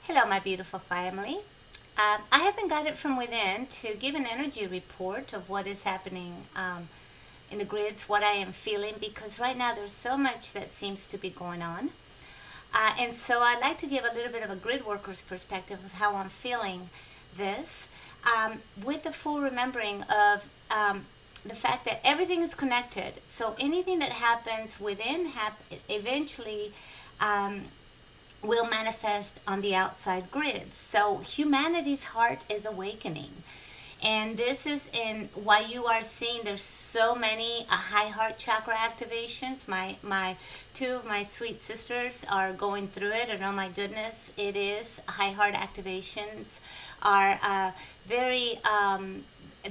Hello, my beautiful family. I have been guided from within to give an energy report of what is happening in the grids, what I am feeling, because right now there's so much that seems to be going on. And so I'd like to give a little bit of a grid worker's perspective of how I'm feeling this, with the full remembering of the fact that everything is connected. So anything that happens within eventually will manifest on the outside grids. So humanity's heart is awakening. And this is in why you are seeing there's so many high heart chakra activations. My two of my sweet sisters are going through it, and oh my goodness, it is high heart activations are very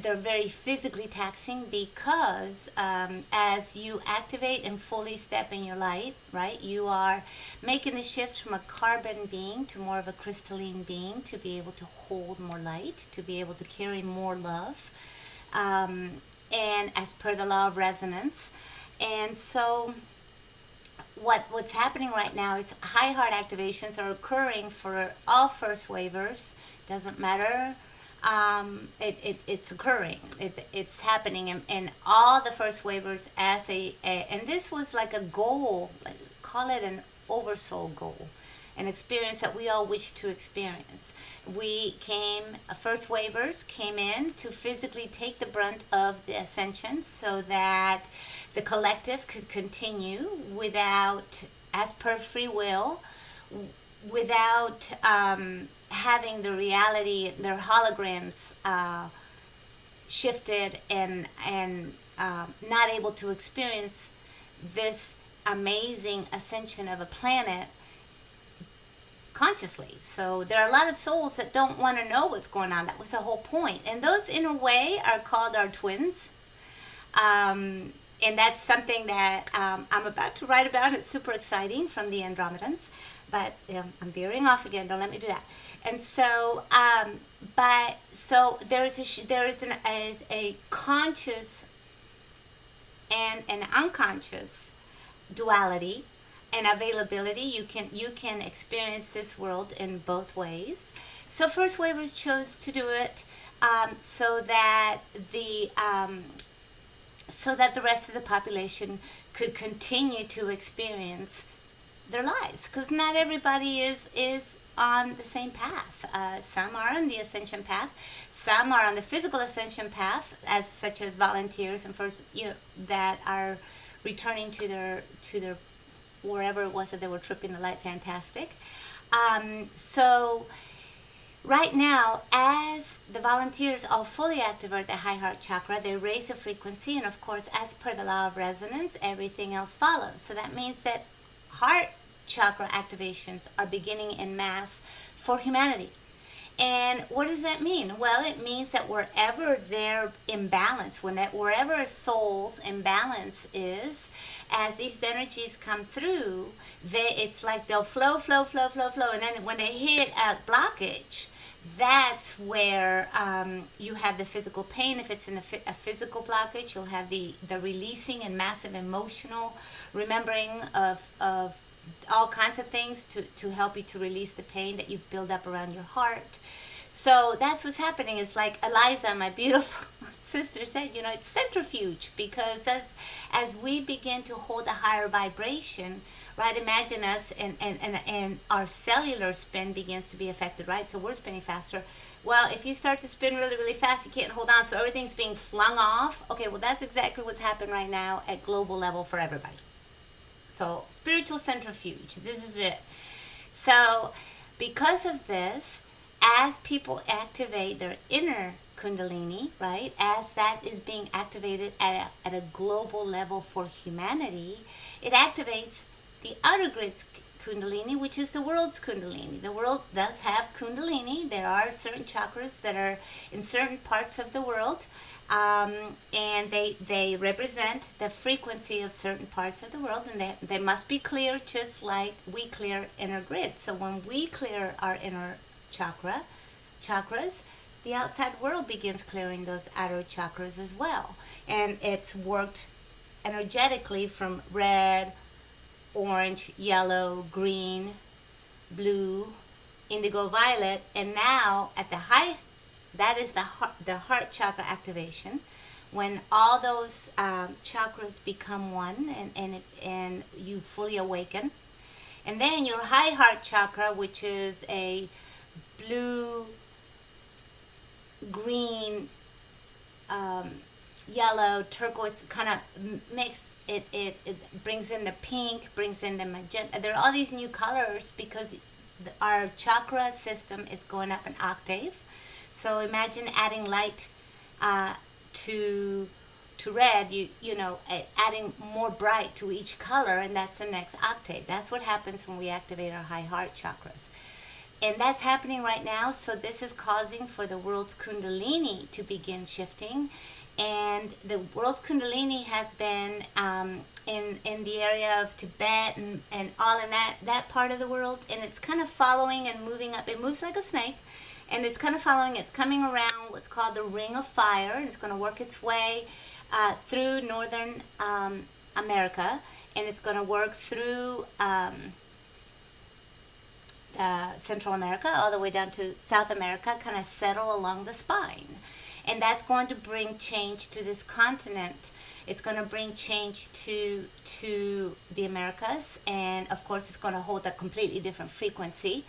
they're very physically taxing because as you activate and fully step in your light, right, you are making the shift from a carbon being to more of a crystalline being to be able to hold more light, to be able to carry more love, and as per the law of resonance. And so what's happening right now is high heart activations are occurring for all first wavers. Doesn't matter, it's occurring. It's happening, and all the first waivers as and this was like a goal, like, call it an oversoul goal, an experience that we all wish to experience. First waivers came in to physically take the brunt of the ascension so that the collective could continue without, as per free will, without having the reality, their holograms shifted and not able to experience this amazing ascension of a planet consciously. So there are a lot of souls that don't want to know what's going on. That was the whole point. And those, in a way, are called our twins. And that's something that I'm about to write about. It's super exciting, from the Andromedans. But I'm veering off again. Don't let me do that. And so, so there is a conscious and an unconscious duality and availability. You can experience this world in both ways. So first wavers chose to do it so that the rest of the population could continue to experience their lives, because not everybody is on the same path. Some are on the ascension path, some are on the physical ascension path, such as volunteers and first, that are returning to their wherever it was that they were tripping the light fantastic. So right now, as the volunteers all fully activate the high heart chakra, they raise the frequency, and of course, as per the law of resonance, everything else follows. So that means that heart chakra activations are beginning in mass for humanity. And what does that mean? Well, it means that wherever their imbalance, wherever a soul's imbalance is, as these energies come through, it's like they'll flow, and then when they hit a blockage, that's where you have the physical pain. If it's in a physical blockage, you'll have the releasing and massive emotional remembering of all kinds of things to help you to release the pain that you've built up around your heart. So that's what's happening. It's like Eliza, my beautiful sister, said, it's centrifuge, because as we begin to hold a higher vibration, right, imagine us and our cellular spin begins to be affected, right? So we're spinning faster. Well, if you start to spin really, really fast, you can't hold on, so everything's being flung off. Okay, well, that's exactly what's happening right now at global level for everybody. So spiritual centrifuge, this is it. So because of this, as people activate their inner kundalini, right, as that is being activated at a global level for humanity, it activates the outer grid's kundalini, which is the world's kundalini. The world does have kundalini. There are certain chakras that are in certain parts of the world, and they represent the frequency of certain parts of the world, and they must be clear, just like we clear inner grids. So when we clear our inner chakras, the outside world begins clearing those outer chakras as well. And it's worked energetically from red, orange, yellow, green, blue, indigo violet, and now at the high, that is the heart chakra activation, when all those chakras become one, and you fully awaken. And then your high heart chakra, which is a blue, green, um, yellow, turquoise kind of mix. It brings in the pink, brings in the magenta. There are all these new colors because our chakra system is going up an octave. So imagine adding light to red. Adding more bright to each color, and that's the next octave. That's what happens when we activate our high heart chakras. And that's happening right now. So this is causing for the world's kundalini to begin shifting. And the world's kundalini has been in the area of Tibet and all in that part of the world. And it's kind of following and moving up. It moves like a snake. And it's kind of following. It's coming around what's called the Ring of Fire. And it's going to work its way through northern America. And it's going to work through Central America all the way down to South America, kind of settle along the spine. And that's going to bring change to this continent. It's going to bring change to the Americas, and of course it's going to hold a completely different frequency.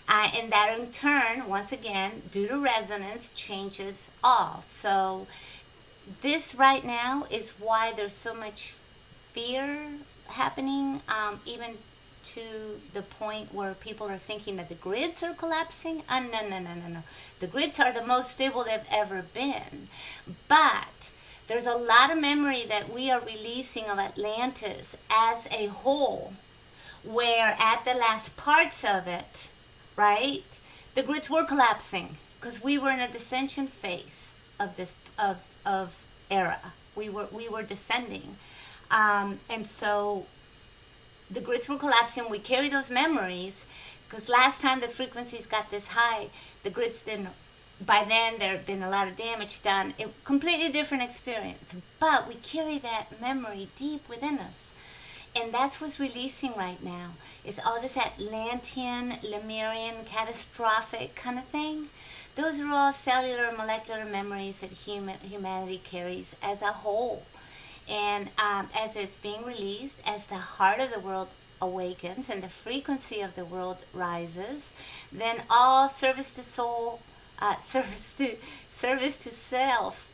And that in turn, once again, due to resonance, changes all. So this right now is why there's so much fear happening, even to the point where people are thinking that the grids are collapsing. No. The grids are the most stable they've ever been. But there's a lot of memory that we are releasing of Atlantis as a whole, where at the last parts of it, right, the grids were collapsing because we were in a descension phase of this of era. We were descending, and so the grids were collapsing. We carry those memories because last time the frequencies got this high, the grids didn't. By then, there had been a lot of damage done. It was a completely different experience. But we carry that memory deep within us. And that's what's releasing right now, is all this Atlantean, Lemurian, catastrophic kind of thing. Those are all cellular, molecular memories that humanity carries as a whole. And as it's being released, as the heart of the world awakens and the frequency of the world rises, then all service to soul, service to self,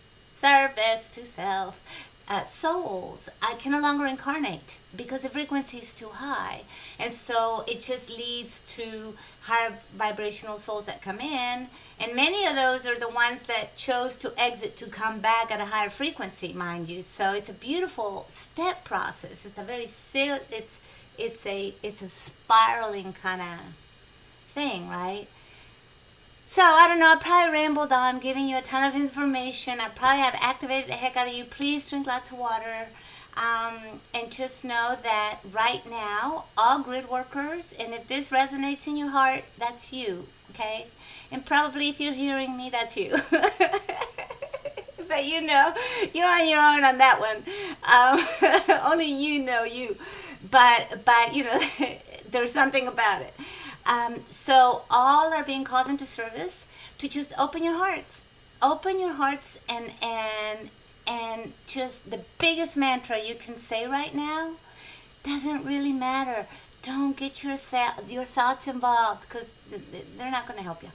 souls can no longer incarnate because the frequency is too high. And so it just leads to higher vibrational souls that come in, and many of those are the ones that chose to exit to come back at a higher frequency, mind you. So it's a beautiful step process. It's a very it's a spiraling kind of thing, right? So, I don't know, I probably rambled on, giving you a ton of information. I probably have activated the heck out of you. Please drink lots of water. And just know that right now, all grid workers, and if this resonates in your heart, that's you, okay? And probably if you're hearing me, that's you. But you're on your own on that one. Only you know you. But there's something about it. So all are being called into service to just open your hearts. Open your hearts, and just the biggest mantra you can say right now doesn't really matter. Don't get your thoughts involved because they're not going to help you.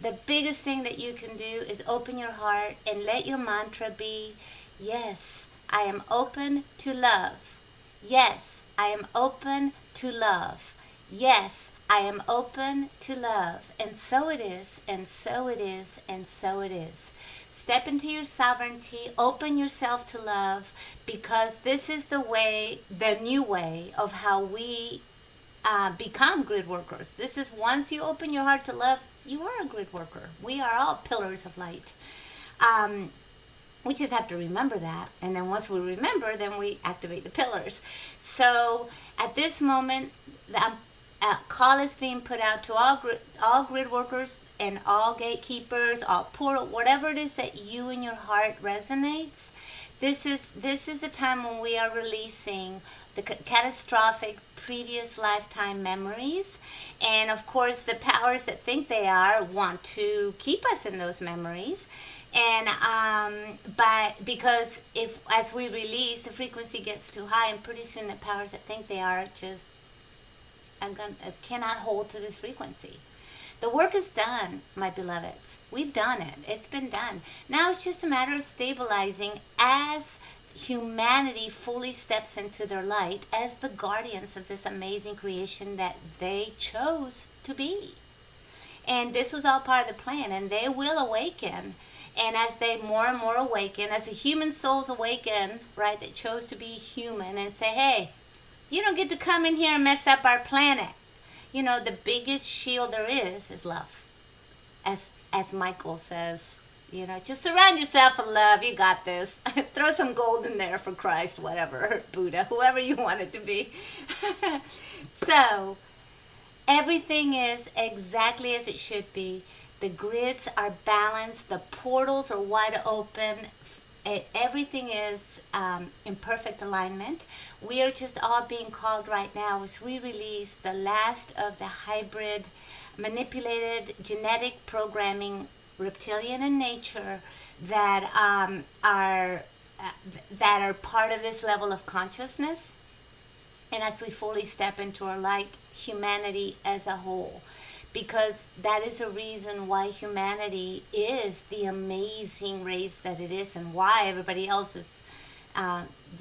The biggest thing that you can do is open your heart and let your mantra be, yes, I am open to love. Yes, I am open to love. Yes, I am open to love. And so it is, and so it is, and so it is. Step into your sovereignty, open yourself to love, because this is the new way of how we become grid workers. This is, once you open your heart to love, you are a grid worker. We are all pillars of light. We just have to remember that. And then once we remember, then we activate the pillars. So at this moment, the call is being put out to all grid workers and all gatekeepers, all portal, whatever it is that you in your heart resonates, This is the time when we are releasing the catastrophic previous lifetime memories, and of course the powers that think they are want to keep us in those memories. And but because if as we release, the frequency gets too high, and pretty soon the powers that think they are just cannot hold to this frequency. The work is done, my beloveds. We've done it. It's been done. Now it's just a matter of stabilizing as humanity fully steps into their light as the guardians of this amazing creation that they chose to be. And this was all part of the plan, and they will awaken. And as they more and more awaken, as the human souls awaken, right, that chose to be human and say, hey, you don't get to come in here and mess up our planet. You know, the biggest shield there is love. As Michael says, you know, just surround yourself with love. You got this. Throw some gold in there for Christ, whatever, Buddha, whoever you want it to be. So, everything is exactly as it should be. The grids are balanced. The portals are wide open. Everything is in perfect alignment. We are just all being called right now as we release the last of the hybrid, manipulated genetic programming, reptilian in nature, that are part of this level of consciousness. And as we fully step into our light, humanity as a whole. Because that is the reason why humanity is the amazing race that it is, and why everybody else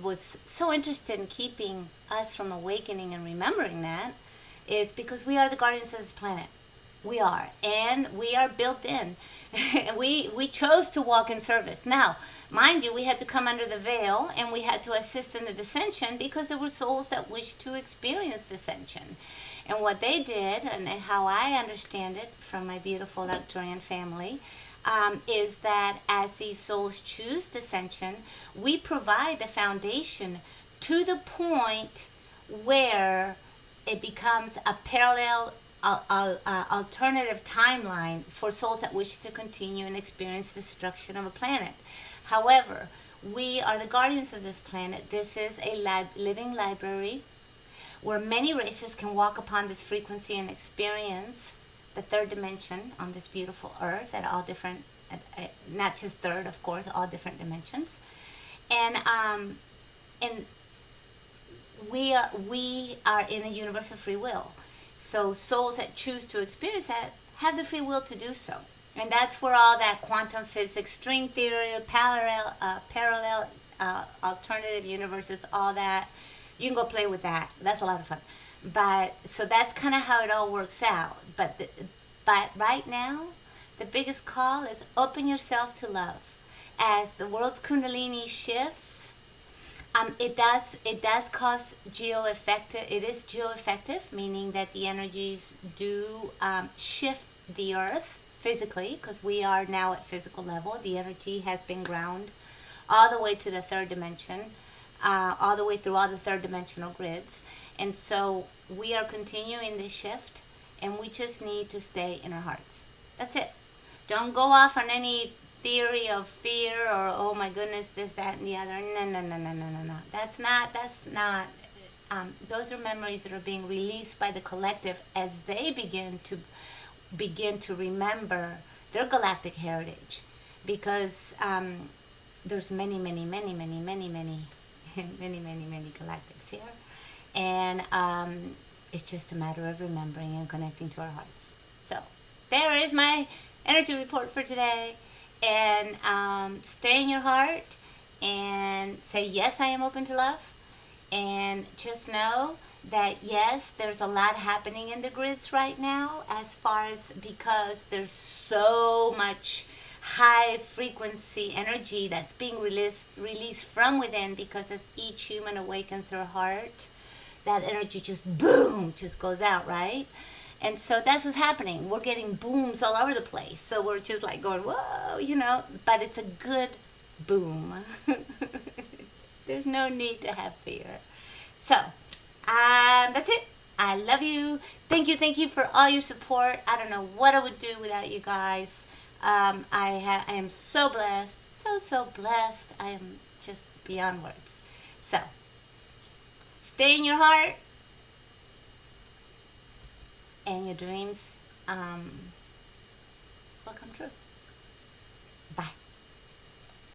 was so interested in keeping us from awakening and remembering that, is because we are the guardians of this planet. We are, and we are built in. we chose to walk in service. Now, mind you, we had to come under the veil, and we had to assist in the descension because there were souls that wished to experience descension. And what they did, and how I understand it from my beautiful Arcturian family, is that as these souls choose descension, we provide the foundation to the point where it becomes a parallel alternative timeline for souls that wish to continue and experience the destruction of a planet. However, we are the guardians of this planet. This is a living library where many races can walk upon this frequency and experience the third dimension on this beautiful earth at all different, not just third, of course, all different dimensions. And we are in a universe of free will. So souls that choose to experience that have the free will to do so. And that's where all that quantum physics, string theory, parallel alternative universes, all that, you can go play with that. That's a lot of fun. But so that's kind of how it all works out. But right now, the biggest call is open yourself to love. As the world's kundalini shifts, it does cause geo-effective. It is geo-effective, meaning that the energies do shift the earth physically, because we are now at physical level. The energy has been ground all the way to the third dimension. All the way through all the third dimensional grids. And so we are continuing this shift, and we just need to stay in our hearts. That's it. Don't go off on any theory of fear or, oh my goodness, this, that, and the other. No. That's not, those are memories that are being released by the collective as they begin to remember their galactic heritage. Because there's many galactics here, and it's just a matter of remembering and connecting to our hearts. So there is my energy report for today, and stay in your heart and say, yes, I am open to love, and just know that yes, there's a lot happening in the grids right now, as far as, because there's so much high frequency energy that's being released from within, because as each human awakens their heart, that energy just boom, just goes out, right? And so that's what's happening. We're getting booms all over the place. So we're just like going, whoa, you know, but it's a good boom. There's no need to have fear. So that's it. I love you. Thank you for all your support. I don't know what I would do without you guys. I am so blessed, so blessed. I am just beyond words. So, stay in your heart, and your dreams will come true.